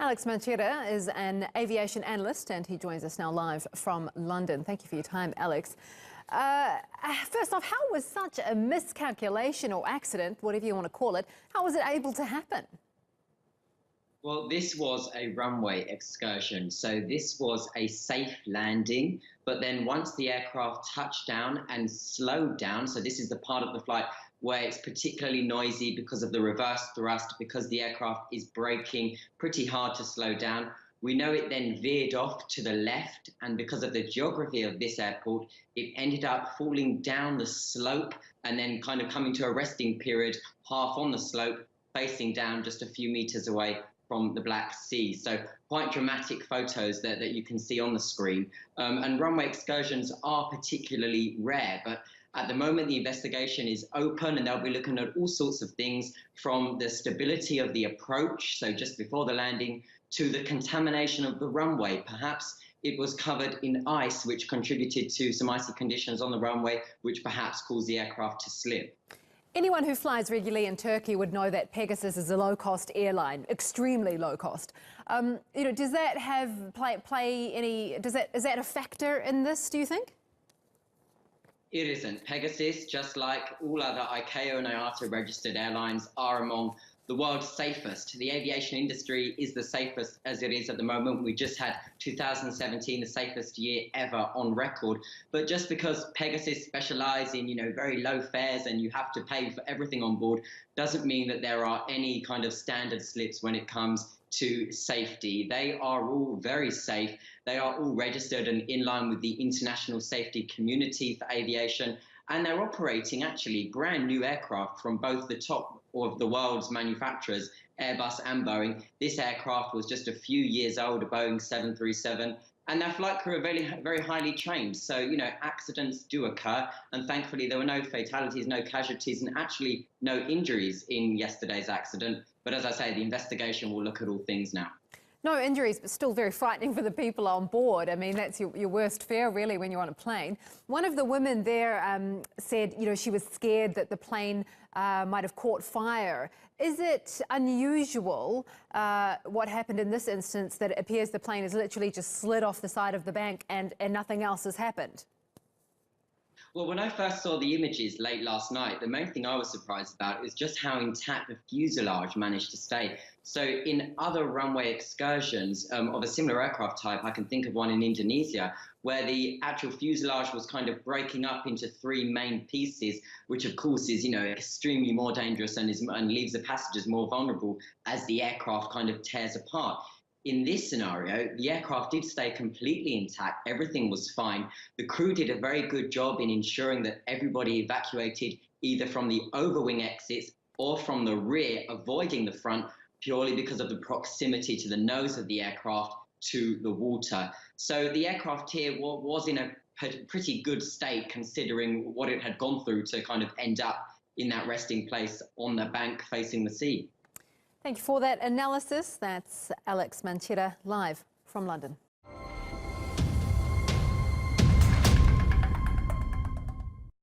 Alex Macheras is an aviation analyst and he joins us now live from London. Thank you for your time, Alex. First off, how was such a miscalculation or accident, whatever you want to call it, how was it able to happen? Well, this was a runway excursion, so this was a safe landing, but then once the aircraft touched down and slowed down, so this is the part of the flight where it's particularly noisy because of the reverse thrust, because the aircraft is braking pretty hard to slow down. We know it then veered off to the left, and because of the geography of this airport, it ended up falling down the slope and then kind of coming to a resting period half on the slope, facing down just a few meters away from the Black Sea. So quite dramatic photos that you can see on the screen. And runway excursions are particularly rare, but at the moment the investigation is open and they'll be looking at all sorts of things from the stability of the approach, so just before the landing, to the contamination of the runway. Perhaps it was covered in ice, which contributed to some icy conditions on the runway, which perhaps caused the aircraft to slip. Anyone who flies regularly in Turkey would know that Pegasus is a low-cost airline, extremely low cost. Does that is that a factor in this, do you think? It isn't. Pegasus, just like all other ICAO and IATA registered airlines, are among the world's safest. The aviation industry is the safest as it is at the moment. We just had 2017, the safest year ever on record. But just because Pegasus specialize in, very low fares and you have to pay for everything on board, doesn't mean that there are any kind of standard slips when it comes to safety. They are all very safe. They are all registered and in line with the international safety community for aviation. And they're operating actually brand new aircraft from both the top of the world's manufacturers, Airbus and Boeing. This aircraft was just a few years old, a Boeing 737, and their flight crew are very, very highly trained. So, accidents do occur, and thankfully there were no fatalities, no casualties, and actually no injuries in yesterday's accident. But as I say, the investigation will look at all things now. No injuries, but still very frightening for the people on board. I mean, that's your worst fear, really, when you're on a plane. One of the women there said, she was scared that the plane might have caught fire. Is it unusual, what happened in this instance, that it appears the plane has literally just slid off the side of the bank and nothing else has happened? Well, when I first saw the images late last night, the main thing I was surprised about is just how intact the fuselage managed to stay. So in other runway excursions of a similar aircraft type, I can think of one in Indonesia, where the actual fuselage was kind of breaking up into three main pieces, which of course is, extremely more dangerous and leaves the passengers more vulnerable as the aircraft kind of tears apart. In this scenario, the aircraft did stay completely intact. Everything was fine. The crew did a very good job in ensuring that everybody evacuated either from the overwing exits or from the rear, avoiding the front, purely because of the proximity to the nose of the aircraft to the water. So the aircraft here was in a pretty good state, considering what it had gone through to kind of end up in that resting place on the bank facing the sea. Thank you for that analysis. That's Alex Macheras live from London.